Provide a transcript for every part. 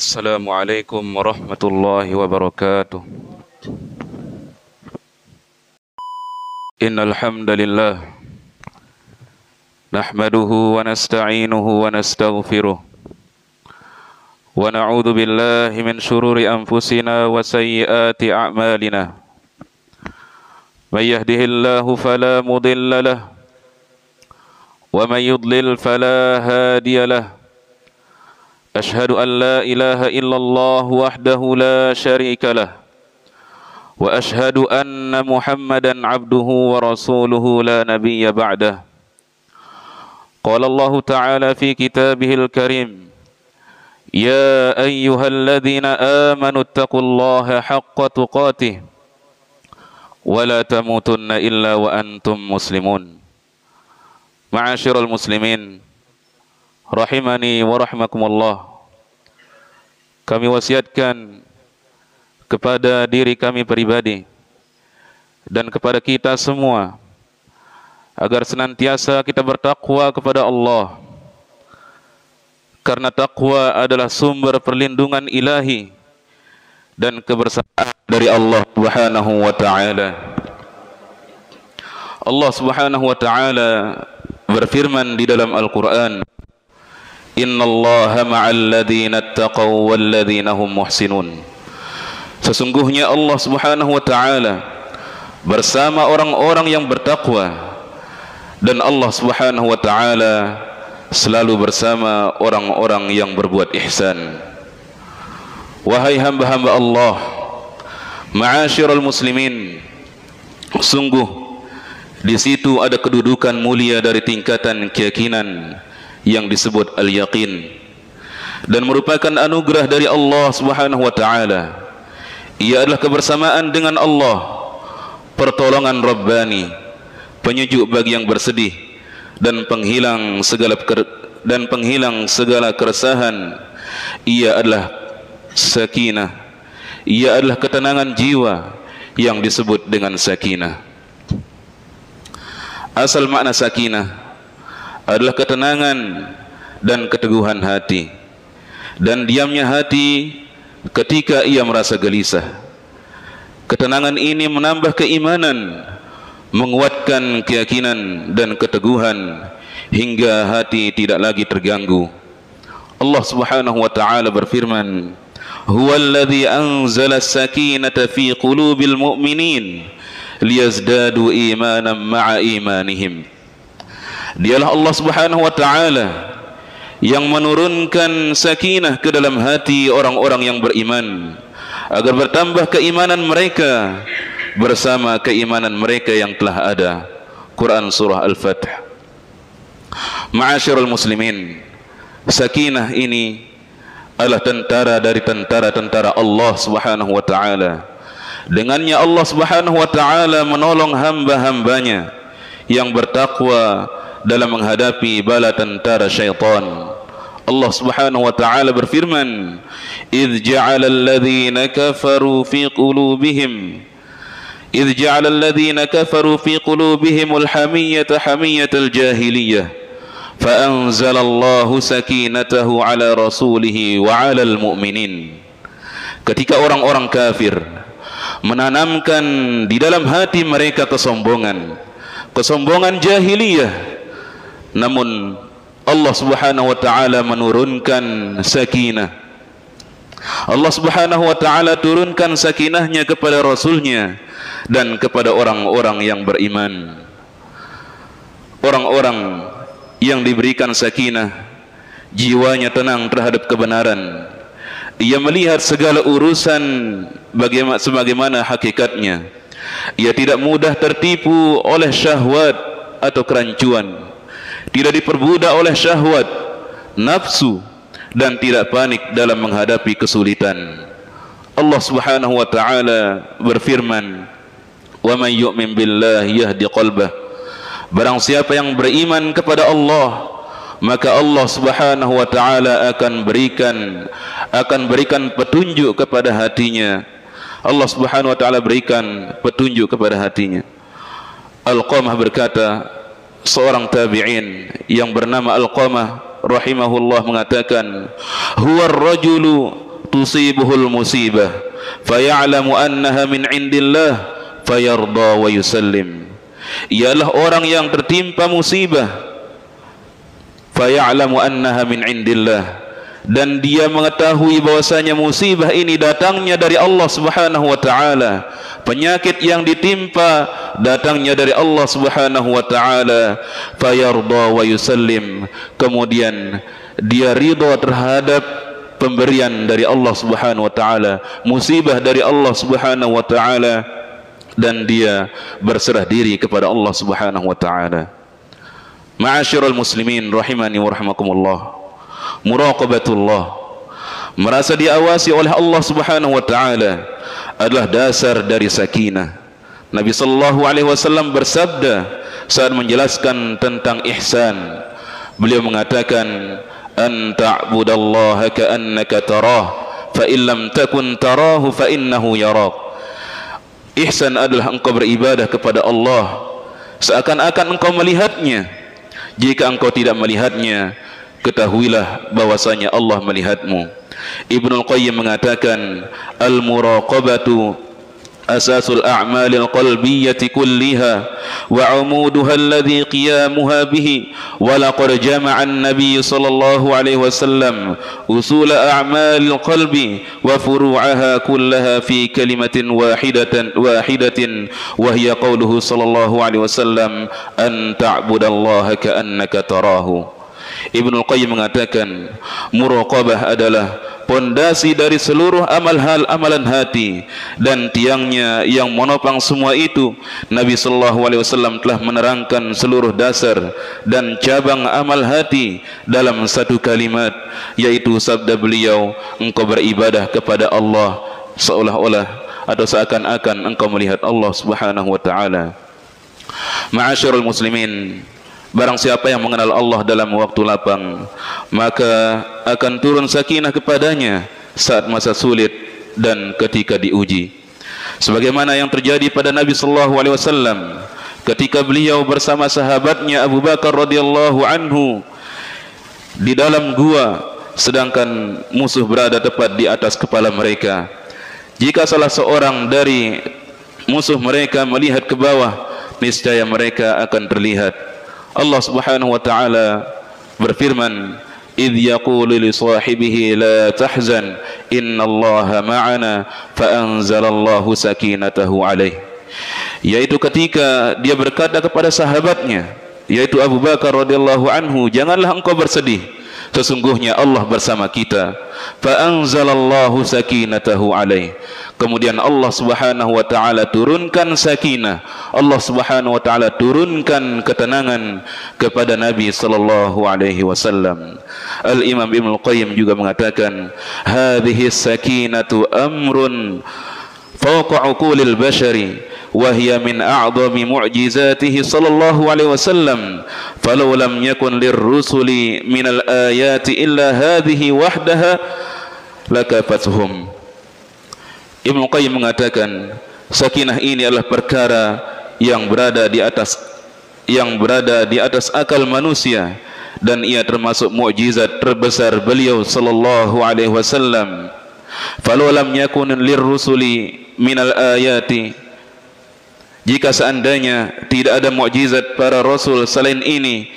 Assalamualaikum warahmatullahi wabarakatuh. Innal hamdalillah nahmaduhu wa nasta'inuhu wa nastaghfiruh wa na'udzu billahi min shururi anfusina wa sayyiati a'malina. May yahdihillahu fala mudilla lahu wa may yudlil fala hadiya lahu. أشهد أن لا إله إلا الله وحده لا شريك له وأشهد أن محمدا عبده ورسوله لا نبي بعده. قال الله تعالى في كتابه الكريم: يا أيها الذين آمنوا اتقوا الله حق تقاته ولا تموتن إلا وأنتم مسلمون. معاشر المسلمين rahimani wa rahimakumullah. Kami wasiatkan kepada diri kami pribadi dan kepada kita semua agar senantiasa kita bertakwa kepada Allah, karena takwa adalah sumber perlindungan ilahi dan kebersamaan dari Allah Subhanahu wa taala. Allah Subhanahu wa taala berfirman di dalam Al-Qur'an: Innallaha ma'al ladzina ittaqaw wal ladzina hum muhsinun. Sesungguhnya Allah Subhanahu wa taala bersama orang-orang yang bertakwa, dan Allah Subhanahu wa taala selalu bersama orang-orang yang berbuat ihsan. Wahai hamba-hamba Allah, ma'asyiral muslimin, sungguh di situ ada kedudukan mulia dari tingkatan keyakinan yang disebut al-yaqin, dan merupakan anugerah dari Allah Subhanahu wa taala. Ia adalah kebersamaan dengan Allah, pertolongan Rabbani, penyejuk bagi yang bersedih, dan penghilang segala keresahan. Ia adalah sakinah, ia adalah ketenangan jiwa yang disebut dengan sakinah. Asal makna sakinah adalah ketenangan dan keteguhan hati, dan diamnya hati ketika ia merasa gelisah. Ketenangan ini menambah keimanan, menguatkan keyakinan dan keteguhan hingga hati tidak lagi terganggu. Allah Subhanahu wa taala berfirman: Huwallazi anzala as-sakinata fi qulubil mu'minin liyazdadu imanan ma'a imanihim. Dialah Allah Subhanahu wa taala yang menurunkan sakinah ke dalam hati orang-orang yang beriman, agar bertambah keimanan mereka bersama keimanan mereka yang telah ada. Quran surah Al-Fath. Ma'asyiral muslimin, sakinah ini adalah tentara dari tentara-tentara Allah Subhanahu wa taala. Dengannya Allah Subhanahu wa taala menolong hamba-hambanya yang bertakwa dalam menghadapi bala tentara syaitan. Allah Subhanahu wa taala berfirman: "Idz ja'ala alladhina kafaru fi qulubihim al-hamiyyata hamiyyatal jahiliyah fa anzalallahu sakinatahu ala rasulih wa 'alal mu'minin." Ketika orang-orang kafir menanamkan di dalam hati mereka kesombongan jahiliyah, namun Allah Subhanahu wa taala menurunkan sakinah. Allah Subhanahu wa taala turunkan sakinahnya kepada rasulnya dan kepada orang-orang yang beriman. Orang-orang yang diberikan sakinah, jiwanya tenang terhadap kebenaran. Ia melihat segala urusan sebagaimana hakikatnya. Ia tidak mudah tertipu oleh syahwat atau kerancuan, tidak diperbudak oleh syahwat, nafsu, dan tidak panik dalam menghadapi kesulitan. Allah Subhanahu wa taala berfirman: "Wa may yu'min billahi yahdi qalbah." Barang siapa yang beriman kepada Allah, maka Allah Subhanahu wa taala akan berikan petunjuk kepada hatinya. Allah Subhanahu wa taala berikan petunjuk kepada hatinya. Alqamah berkata, seorang tabi'in yang bernama Alqamah rahimahullah mengatakan, huwa ar-rajulu tusibuhul musibah faya'lamu annaha min indillah fayarda wa yusallim. Ialah orang yang tertimpa musibah faya'lamu annaha min indillah, dan dia mengetahui bahwasanya musibah ini datangnya dari Allah Subhanahu wa taala, penyakit yang ditimpa datangnya dari Allah Subhanahu wa taala, fayarda wa yusallim, kemudian dia ridha terhadap pemberian dari Allah Subhanahu wa taala, musibah dari Allah Subhanahu wa taala, dan dia berserah diri kepada Allah Subhanahu wa taala. Ma'asyiral muslimin rahimani wa rahimakumullah, muraqabatullah, merasa diawasi oleh Allah Subhanahu wa taala adalah dasar dari sakinah. Nabi sallallahu alaihi wasallam bersabda saat menjelaskan tentang ihsan, beliau mengatakan, an ta'budallaha ka'annaka tarah fa in lam takun tarahu fa innahu yarak. Ihsan adalah engkau beribadah kepada Allah seakan-akan engkau melihatnya. Jika engkau tidak melihatnya, ketahuilah bahwasanya Allah melihatmu. Ibnu Qayyim mengatakan, al-muraqabatu asasul a'malil qalbiyyati kulliha wa 'umuduha alladhi qiyamuha bihi, wa laqad jama'a an-nabiy sallallahu alaihi wasallam usul a'malil qalbi wa furu'aha kullaha fi kalimatin wahidatin wa hiya qauluhu sallallahu alaihi wasallam, an ta'budallaha ka'annaka tarahu. Ibnu Qayyim mengatakan, muraqabah adalah pondasi dari seluruh amalan hati, dan tiangnya yang menopang semua itu. Nabi sallallahu alaihi wasallam telah menerangkan seluruh dasar dan cabang amal hati dalam satu kalimat, yaitu sabda beliau, engkau beribadah kepada Allah seolah-olah atau seakan-akan engkau melihat Allah Subhanahu wa taala. Ma'asyiral muslimin, barang siapa yang mengenal Allah dalam waktu lapang, maka akan turun sakinah kepadanya saat masa sulit dan ketika diuji. Sebagaimana yang terjadi pada Nabi sallallahu alaihi wasallam ketika beliau bersama sahabatnya Abu Bakar radhiyallahu anhu di dalam gua, sedangkan musuh berada tepat di atas kepala mereka. Jika salah seorang dari musuh mereka melihat ke bawah, niscaya mereka akan terlihat. Allah Subhanahu wa taala berfirman, idh yaqulu li sahibihi la tahzan innallaha ma'ana fa anzalallahu sakinatahu alaih, yaitu ketika dia berkata kepada sahabatnya, yaitu Abu Bakar radhiyallahu anhu, janganlah engkau bersedih, sesungguhnya Allah bersama kita. Fa anzalallahu sakinatahu alaih, kemudian Allah Subhanahu wa taala turunkan sakinah, Allah Subhanahu wa taala turunkan ketenangan kepada Nabi sallallahu alaihi wasallam. Al-Imam Ibnu Qayyim juga mengatakan, hadhihi sakinatu amrun fawqa uqulil bashari wa hiya min a'dhami mu'jizatihi sallallahu alaihi wasallam, falau lam yakun lirrusuli minal ayati illa hadhihi wahdaha lakafathum. Ibnu Qayyim mengatakan, sakinah ini adalah perkara yang berada di atas akal manusia, dan ia termasuk mukjizat terbesar beliau sallallahu alaihi wasallam. Falau lam yakun lirrusuli minal ayati, jika seandainya tidak ada mukjizat para rasul selain ini,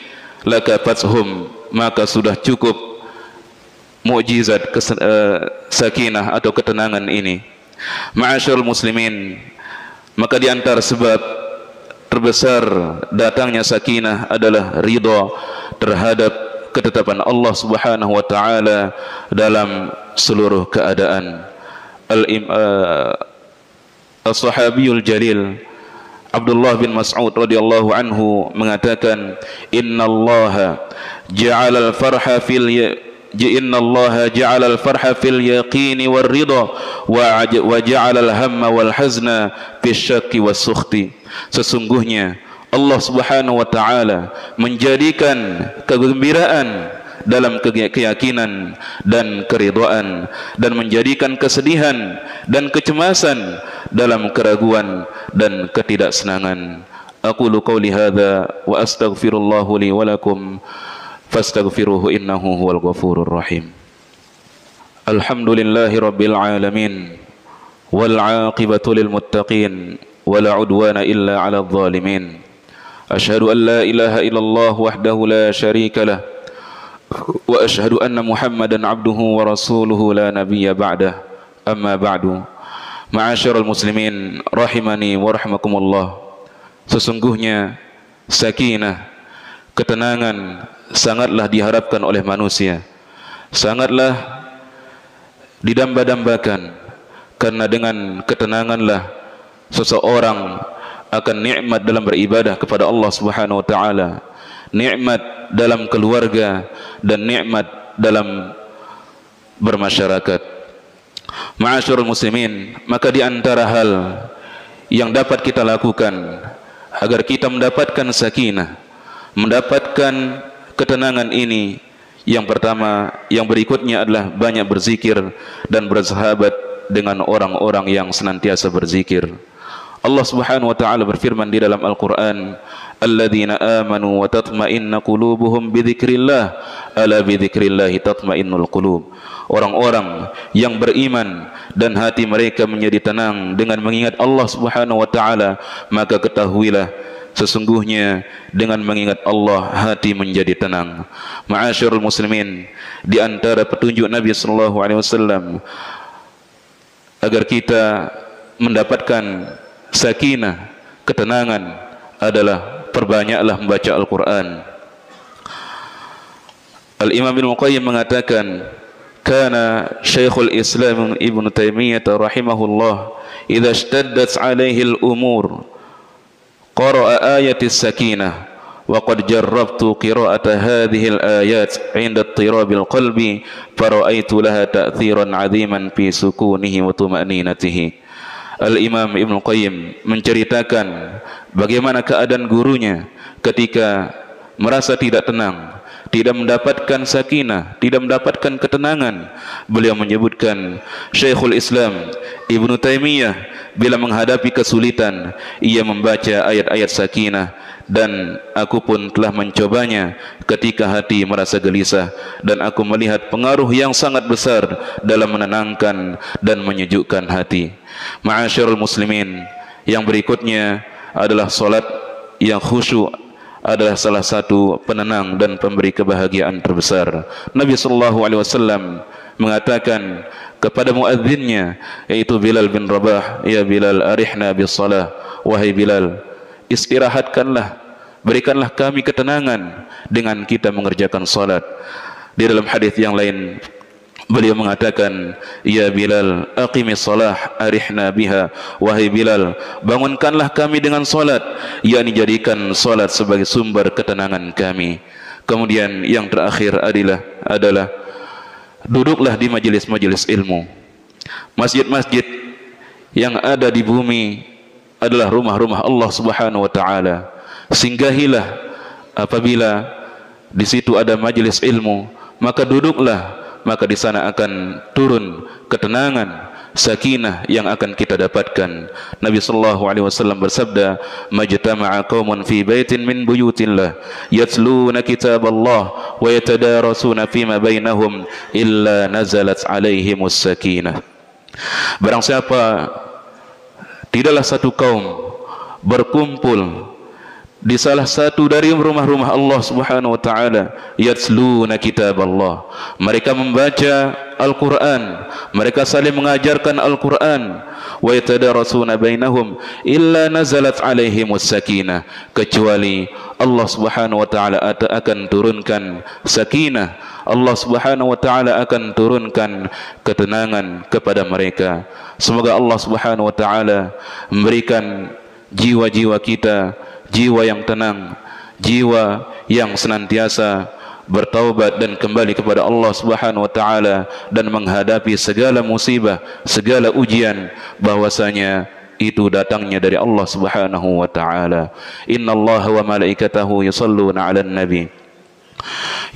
lakafathum, maka sudah cukup mukjizat sakinah atau ketenangan ini. Ma'asyiral muslimin, maka di antara sebab terbesar datangnya sakinah adalah ridha terhadap ketetapan Allah Subhanahu wa taala dalam seluruh keadaan. As-sahabiyul jalil Abdullah bin Mas'ud radhiyallahu anhu mengatakan, innallaha ja'ala al-farha fil yaqini war ridha wa ja'ala al-hamma wal hazna bisyakki was sukhti. Sesungguhnya Allah Subhanahu wa taala menjadikan kegembiraan dalam keyakinan dan keridhaan, dan menjadikan kesedihan dan kecemasan dalam keraguan dan ketidaksenangan. aqulu qawli hadza wa astaghfirullahu li wa lakum fastaghfiruhu innahu huwal ghafurur rahim. Alhamdulillahi rabbil alamin wal 'aqibatu lil muttaqin wala 'udwana illa 'alal zalimin. Asyhadu an la ilaha illallah wahdahu la syarika lah wa asyhadu anna Muhammadan 'abduhu wa rasuluhu la nabiyya ba'dah. Amma ba'du. Ma'asyiral muslimin rahimani wa rahmakumullah. Sesungguhnya sakinah, ketenangan sangatlah diharapkan oleh manusia, sangatlah didamba-dambakan, karena dengan ketenanganlah seseorang akan nikmat dalam beribadah kepada Allah Subhanahu wa taala, nikmat dalam keluarga dan nikmat dalam bermasyarakat. Ma'asyiral muslimin, maka di antara hal yang dapat kita lakukan agar kita mendapatkan sakinah, mendapatkan ketenangan ini, yang pertama, yang berikutnya adalah banyak berzikir dan bersahabat dengan orang-orang yang senantiasa berzikir. Allah Subhanahu wa taala berfirman di dalam Al-Qur'an, "Alladzina amanu wa tatma'innu qulubuhum bidzikrillah, ala bidzikrillahi tatma'innul qulub." Orang-orang yang beriman dan hati mereka menjadi tenang dengan mengingat Allah Subhanahu wa taala, maka ketahuilah sesungguhnya dengan mengingat Allah hati menjadi tenang. Ma'asyiral muslimin, di antara petunjuk Nabi sallallahu alaihi wasallam agar kita mendapatkan sakinah, ketenangan adalah perbanyaklah membaca Al-Quran. Al-Imam Ibnu Qayyim mengatakan, kana Syekhul Islam Ibnu Taimiyah rahimahullah idza ishtaddat alaihi al-umur qara'a ayatis sakinah wa qad jarrabtu qira'ata hadhihi al-ayat 'inda ittirabil qalbi fara'aitu laha ta'thiran 'aziman fi sukunihi wa tuma'ninatihi. Al-Imam Ibnu Qayyim menceritakan bagaimana keadaan gurunya ketika merasa tidak tenang, tidak mendapatkan sakinah, tidak mendapatkan ketenangan. Beliau menyebutkan Syekhul Islam Ibnu Taimiyah bila menghadapi kesulitan, ia membaca ayat-ayat sakinah, dan aku pun telah mencobanya ketika hati merasa gelisah, dan aku melihat pengaruh yang sangat besar dalam menenangkan dan menyejukkan hati. Ma'asyiral muslimin, yang berikutnya adalah salat yang khusyuk adalah salah satu penenang dan pemberi kebahagiaan terbesar. Nabi sallallahu alaihi wasallam mengatakan kepada muadzinnya, yaitu Bilal bin Rabah, "Ya Bilal, arihna bis salah." Wahai Bilal, istirahatkanlah, berikanlah kami ketenangan dengan kita mengerjakan salat. Di dalam hadis yang lain beliau mengatakan, "Ya Bilal, aqimis salah arihna biha." Wahai Bilal, bangunkanlah kami dengan salat, yakni jadikan salat sebagai sumber ketenangan kami. Kemudian yang terakhir adalah duduklah di majelis-majelis ilmu. Masjid-masjid yang ada di bumi adalah rumah-rumah Allah Subhanahu wa taala. Singgahilah apabila di situ ada majelis ilmu, maka duduklah, maka di sana akan turun ketenangan, sakinah yang akan kita dapatkan. Nabi sallallahu alaihi wasallam bersabda, "Majtama'a qaumun fi baitin min buyutillah yatluna kitaballah wa yatadarasuna fima bainahum illa nazalat alaihimus sakinah." Barang siapa tidaklah satu kaum berkumpul di salah satu dari rumah-rumah Allah Subhanahu wa taala, yatluna kitaballah, mereka membaca Al-Qur'an, mereka saling mengajarkan Al-Qur'an, wa yatadarasuna bainahum illa nazalat alaihimus sakinah, kecuali Allah Subhanahu wa taala akan turunkan sakinah, Allah Subhanahu wa taala akan turunkan ketenangan kepada mereka. Semoga Allah Subhanahu wa taala memberikan jiwa-jiwa kita jiwa yang tenang, jiwa yang senantiasa bertaubat dan kembali kepada Allah Subhanahu wa taala, dan menghadapi segala musibah, segala ujian, bahwasanya itu datangnya dari Allah Subhanahu wa taala. Innallaha wa malaikatahu yusholluna 'alan nabi.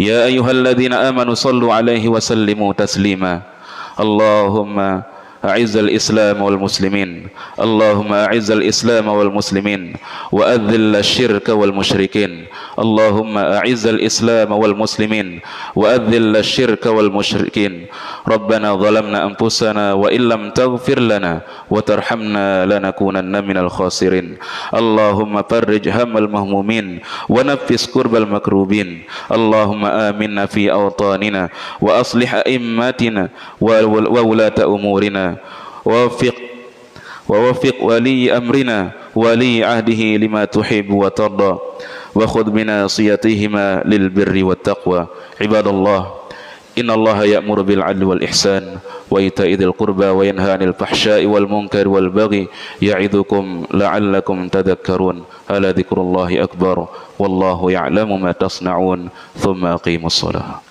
Ya ayyuhalladzina amanu shallu 'alaihi wa sallimu taslima. Allahumma أعز الإسلام والمسلمين اللهم أعز الإسلام والمسلمين وأذل الشرك والمشركين اللهم أعز الإسلام والمسلمين وأذل الشرك والمشركين ربنا ظلمنا أنفسنا وإن لم تغفر لنا وترحمنا لنكونن من الخاسرين اللهم فرج هم المهمومين ونفس كرب المكروبين اللهم آمنا في أوطاننا وأصلح أئمتنا وولاة أمورنا ووفق ولي أمرنا ولي عهده لما تحب وترضى وخذ بناصيتهما للبر والتقوى عباد الله إن الله يأمر بالعدل والإحسان وإيتاء ذي القربى وينهى عن الفحشاء والمنكر والبغي يعظكم لعلكم تذكرون ألا ذكر الله أكبر والله يعلم ما تصنعون ثم أقيموا الصلاة